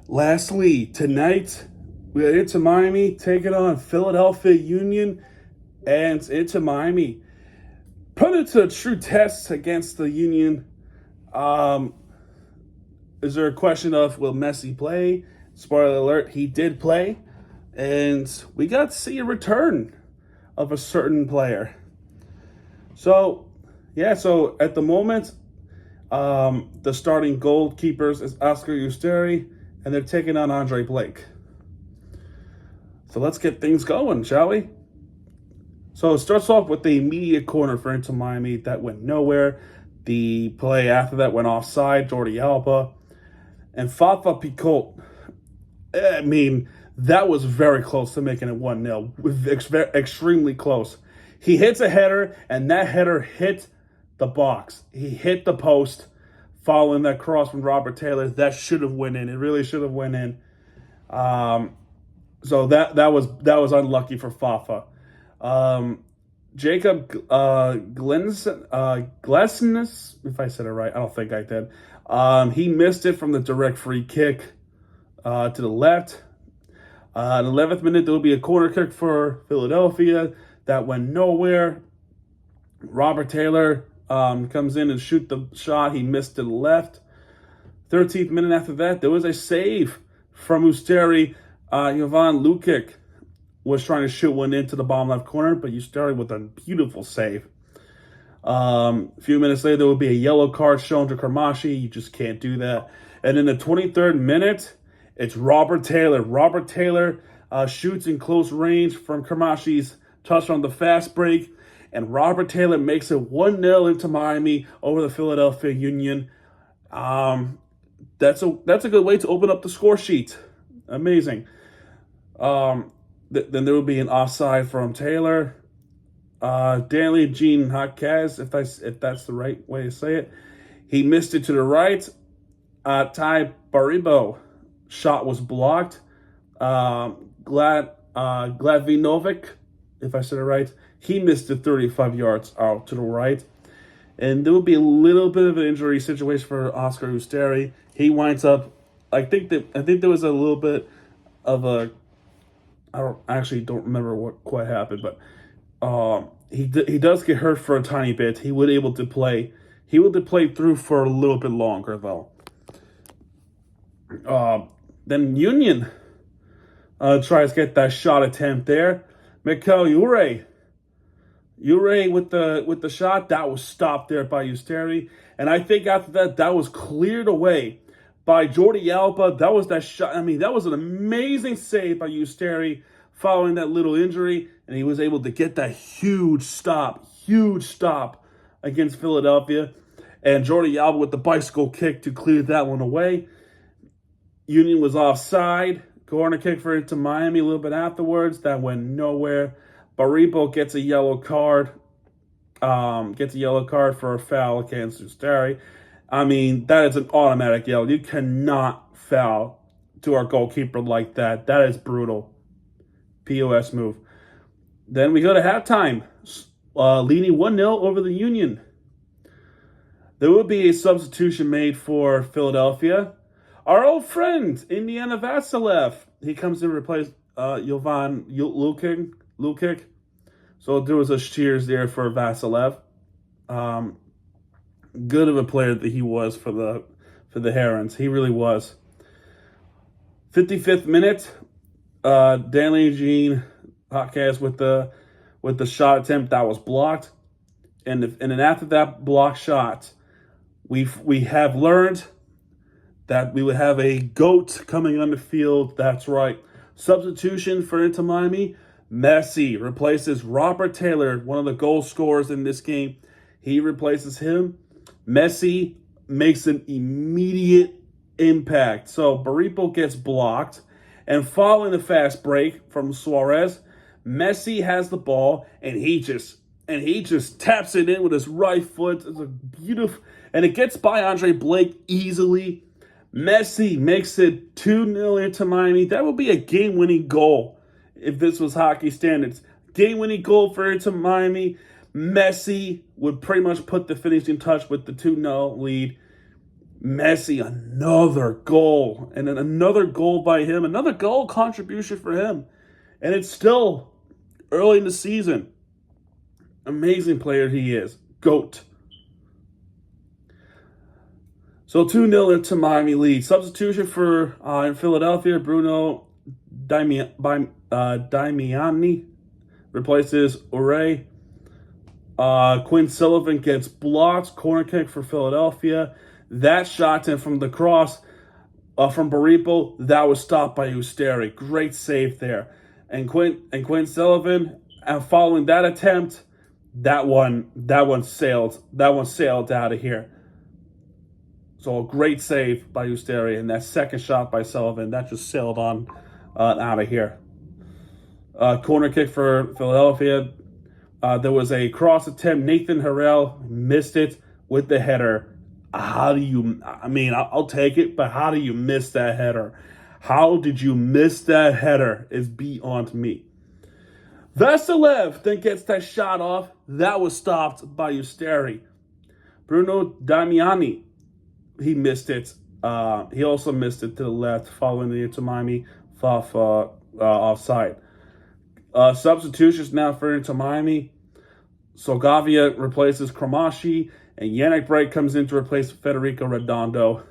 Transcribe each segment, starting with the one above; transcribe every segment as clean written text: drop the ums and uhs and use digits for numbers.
Lastly, tonight, we're into Miami, taking on Philadelphia Union, and into Miami. Put it to a true test against the Union. Um, is there a question of will Messi play? Spoiler alert, he did play. And we got to see a return of a certain player. So, yeah, so at the moment, the starting goalkeepers is Oscar Usteri, and they're taking on Andre Blake. So let's get things going, shall we? So it starts off with the immediate corner for Inter Miami that went nowhere. The play after that went offside, Jordi Alba. And Fafa Picault, I mean, that was very close to making it 1-0. Extremely close. He hits a header, and that header hit the box. He hit the post following that cross from Robert Taylor. That should have went in. It really should have went in. So that was unlucky for Fafa. Jacob Glesnes, if I said it right, I don't think I did. He missed it from the direct free kick to the left. In the 11th minute, there will be a corner kick for Philadelphia that went nowhere. Robert Taylor comes in and shoot the shot. He missed to the left. 13th minute after that, there was a save from Usteri. Jovan Lukic was trying to shoot one into the bottom left corner, but Usteri with a beautiful save. A few minutes later, there will be a yellow card shown to Kermashi. You just can't do that. And in the 23rd minute, it's Robert Taylor. Robert Taylor shoots in close range from Kermashi's touch on the fast break. And Robert Taylor makes it 1-0 into Miami over the Philadelphia Union. That's a good way to open up the score sheet. Amazing. Then there will be an offside from Taylor. Danley Jean Haquez, if that's the right way to say it. He missed it to the right. Ty Baribo shot was blocked. Gladvinovic, if I said it right, he missed it 35 yards out to the right. And there will be a little bit of an injury situation for Oscar Usteri. He winds up, I think there was a little bit of a, I don't remember what quite happened, but he does get hurt for a tiny bit. He would able to play. He would play through for a little bit longer though. Then Union tries to get that shot attempt there. Mikel Ure with the shot that was stopped there by Usteri, and I think after that was cleared away by Jordi Alba. That was that shot. I mean, that was an amazing save by Usteri following that little injury, and he was able to get that huge stop against Philadelphia. And Jordi Alba with the bicycle kick to clear that one away. Union was offside. Corner kick for Inter Miami a little bit afterwards. That went nowhere. Baribo gets a yellow card. For a foul against Usteri. I mean, that is an automatic yellow. You cannot foul to our goalkeeper like that. That is brutal. POS move. Then we go to halftime. Leading 1-0 over the Union. There will be a substitution made for Philadelphia. Our old friend, Indiana Vasilev. He comes in to replace Jovan Lukic. So there was a cheers there for Vasilev. Good of a player that he was for the Herons. He really was. 55th minute, Danley Jean Haquez with the shot attempt that was blocked. And then after that blocked shot, we have learned that we would have a GOAT coming on the field. That's right. Substitution for Inter Miami. MESSI replaces Robert Taylor, one of the goal scorers in this game. He replaces him. MESSI makes an immediate impact. So Baribo gets blocked. And following the fast break from Suarez, MESSI has the ball and he just taps it in with his right foot. It's a beautiful, and it gets by Andre Blake easily. MESSI makes it 2-0 into Miami. That would be a game-winning goal if this was hockey standards. Game-winning goal for Inter Miami. MESSI would pretty much put the finishing touch with the 2-0 lead. Messi, another goal. And then another goal by him. Another goal contribution for him. And it's still early in the season. Amazing player he is. GOAT. So 2-0 into Miami lead. Substitution for in Philadelphia, Bruno Damiani replaces Ure. Quinn Sullivan gets blocked. Corner kick for Philadelphia. That shot in from the cross from Baripo. That was stopped by Usteri. Great save there. And Quinn Sullivan, following that attempt, that one sailed out of here. So a great save by Usteri, and that second shot by Sullivan, that just sailed on out of here. Corner kick for Philadelphia. There was a cross attempt. Nathan Harrell missed it with the header. How do you, I'll take it, but how do you miss that header? How did you miss that header is beyond me. Vasilev then gets that shot off. That was stopped by Usteri. Bruno Damiani, he missed it. He also missed it to the left, following the Inter Miami offside. Substitutions now for Inter Miami. So Gavia replaces Kramashi, and Yannick Bright comes in to replace Federico Redondo.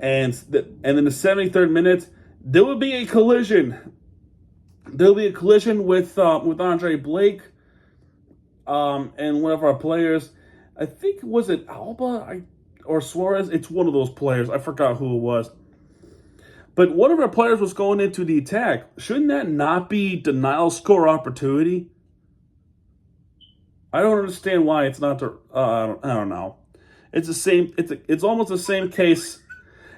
And in the 73rd minute, there will be a collision. There will be a collision with Andre Blake and one of our players. I think, was it Alba or Suarez? It's one of those players. I forgot who it was. But one of our players was going into the attack. Shouldn't that not be denial score opportunity? I don't understand why it's not. I don't know. It's the same. It's almost the same case.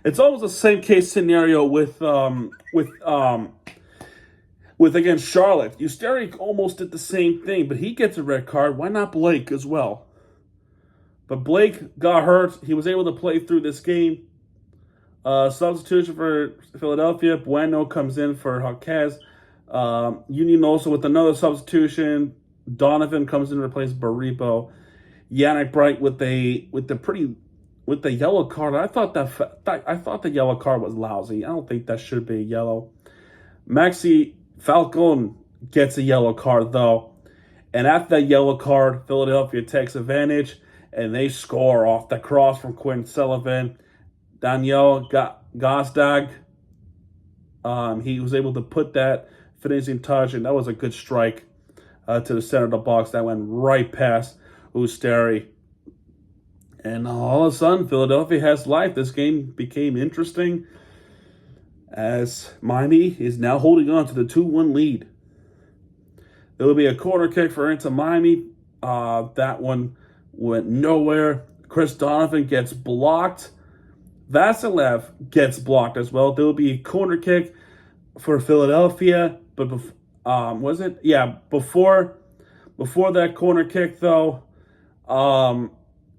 It's almost the same case scenario with against Charlotte. Usteri almost did the same thing, but he gets a red card. Why not Blake as well? But Blake got hurt. He was able to play through this game. Substitution for Philadelphia. Bueno comes in for Jaquez. Union also with another substitution. Donovan comes in to replace Baripo. Yannick Bright with the yellow card. I thought the yellow card was lousy. I don't think that should be a yellow. Maxi Falcon gets a yellow card though, and after that yellow card, Philadelphia takes advantage and they score off the cross from Quinn Sullivan. Daniel Gazdag, he was able to put that finishing touch, and that was a good strike to the center of the box that went right past Usteri. And all of a sudden, Philadelphia has life. This game became interesting as Miami is now holding on to the 2-1 lead. There will be a corner kick for Inter Miami. That one went nowhere. Chris Donovan gets blocked. Vasilev gets blocked as well. There will be a corner kick for Philadelphia, but was it? Yeah, before that corner kick though,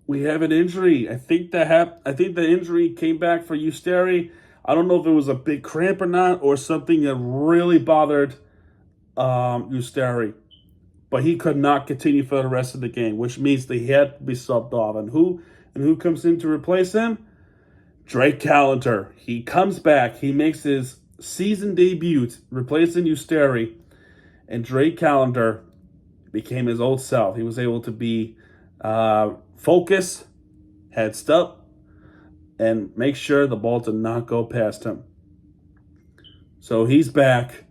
we have an injury. I think the injury came back for Usteri. I don't know if it was a big cramp or not, or something that really bothered Usteri. But he could not continue for the rest of the game, which means that he had to be subbed off. And who comes in to replace him? Drake Callender. He comes back. He makes his season debut, replacing Usteri. And Drake Callender became his old self. He was able to be focused, heads up, and make sure the ball did not go past him. So he's back.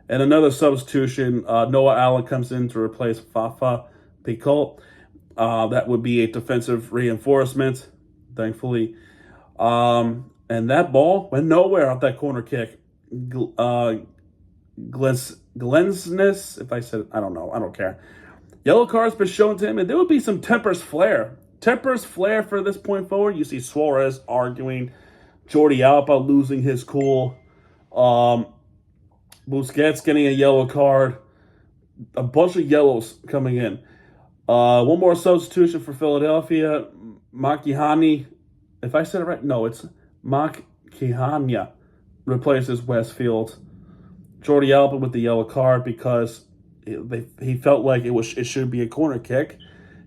And another substitution, Noah Allen comes in to replace Fafa Picot. That would be a defensive reinforcement, thankfully. And that ball went nowhere off that corner kick. Glensness, if I said it, I don't know. I don't care. Yellow card's been shown to him, and there would be some tempers flare. Tempers flare for this point forward. You see Suarez arguing, Jordi Alba losing his cool, Busquets getting a yellow card, a bunch of yellows coming in. One more substitution for Philadelphia. Makihani, if I said it right, no, it's Makihania replaces Westfield. Jordi Alba with the yellow card because he felt like it should be a corner kick.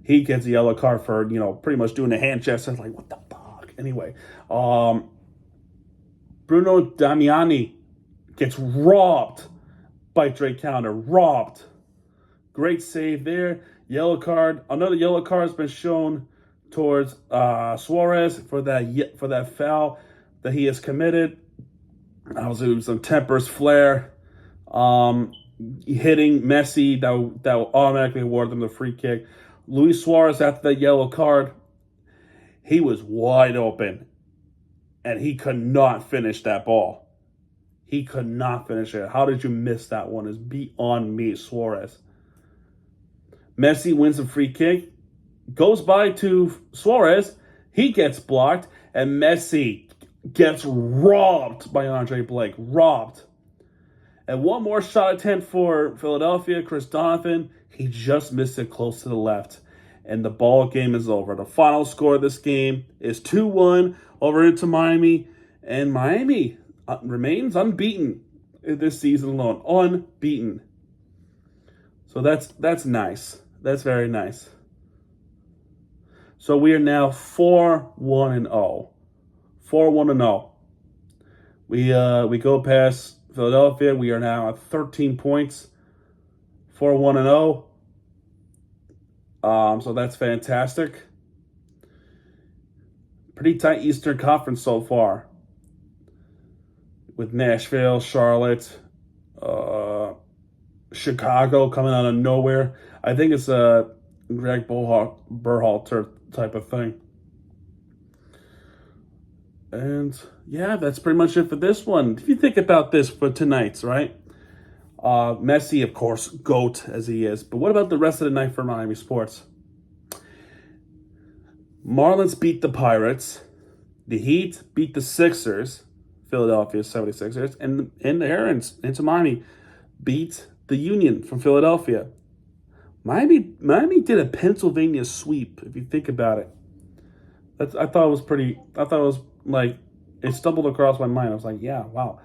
He gets a yellow card for, pretty much doing a hand gesture like, what the fuck? Anyway, Bruno Damiani gets robbed by Drake Counter. Robbed. Great save there. Yellow card. Another yellow card has been shown towards Suarez for that foul that he has committed. Obviously, some tempers flare. Hitting Messi that will automatically award them the free kick. Luis Suarez, after that yellow card, he was wide open, and he could not finish that ball. He could not finish it. How did you miss that one? Is beyond me, Suarez. Messi wins a free kick, goes by to Suarez. He gets blocked, and Messi gets robbed by Andre Blake. Robbed. And one more shot attempt for Philadelphia. Chris Donovan, he just missed it close to the left. And the ball game is over. The final score of this game is 2-1 over into Miami. And Miami remains unbeaten this season alone. Unbeaten. So that's nice. That's very nice. So we are now 4-1-0. 4-1-0. We go past Philadelphia. We are now at 13 points. 4-1-0. So that's fantastic. Pretty tight Eastern Conference so far. With Nashville, Charlotte, Chicago coming out of nowhere. I think it's a Greg Berhalter type of thing. And yeah, that's pretty much it for this one. If you think about this for tonight's, right? Messi, of course, GOAT as he is. But what about the rest of the night for Miami sports? Marlins beat the Pirates. The Heat beat the Sixers, Philadelphia 76ers. And the Herons into Miami beat the Union from Philadelphia. Miami did a Pennsylvania sweep, if you think about it. I thought it was like, it stumbled across my mind. I was like, yeah, wow.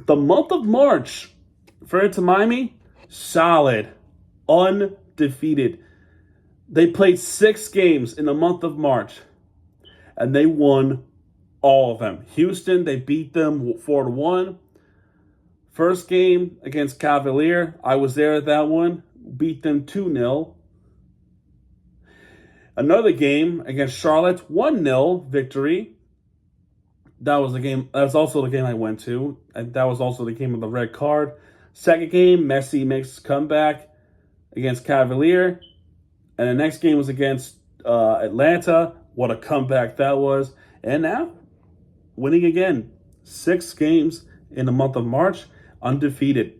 The month of March for Inter Miami, solid, undefeated. They played 6 games in the month of March, and they won all of them. Houston, they beat them 4-1. First game against Cavalier, I was there at that one. Beat them 2-0. Another game against Charlotte, 1-0 victory. That was the game. That's also the game I went to. And that was also the game of the red card. Second game, Messi makes a comeback against Cavalier. And the next game was against Atlanta. What a comeback that was. And now, winning again. 6 games in the month of March, undefeated.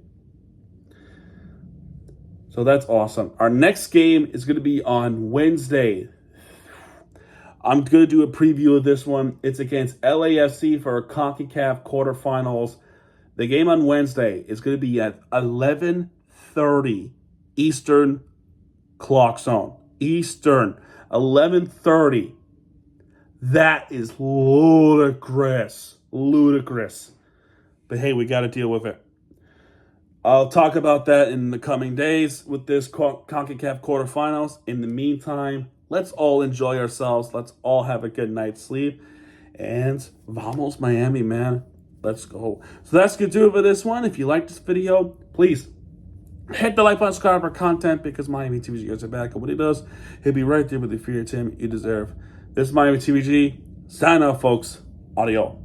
So that's awesome. Our next game is going to be on Wednesday. I'm going to do a preview of this one. It's against LAFC for a CONCACAF quarterfinals. The game on Wednesday is going to be at 11:30 Eastern clock zone. Eastern, 11:30. That is ludicrous. Ludicrous. But hey, we got to deal with it. I'll talk about that in the coming days with this CONCACAF quarterfinals. In the meantime, let's all enjoy ourselves. Let's all have a good night's sleep. And vamos Miami, man. Let's go. So that's going to do it for this one. If you like this video, please hit the like button, subscribe for content, because Miami TVG goes back. And what he does, he'll be right there with the fear team you deserve. This is Miami TVG. Sign off, folks. Audio.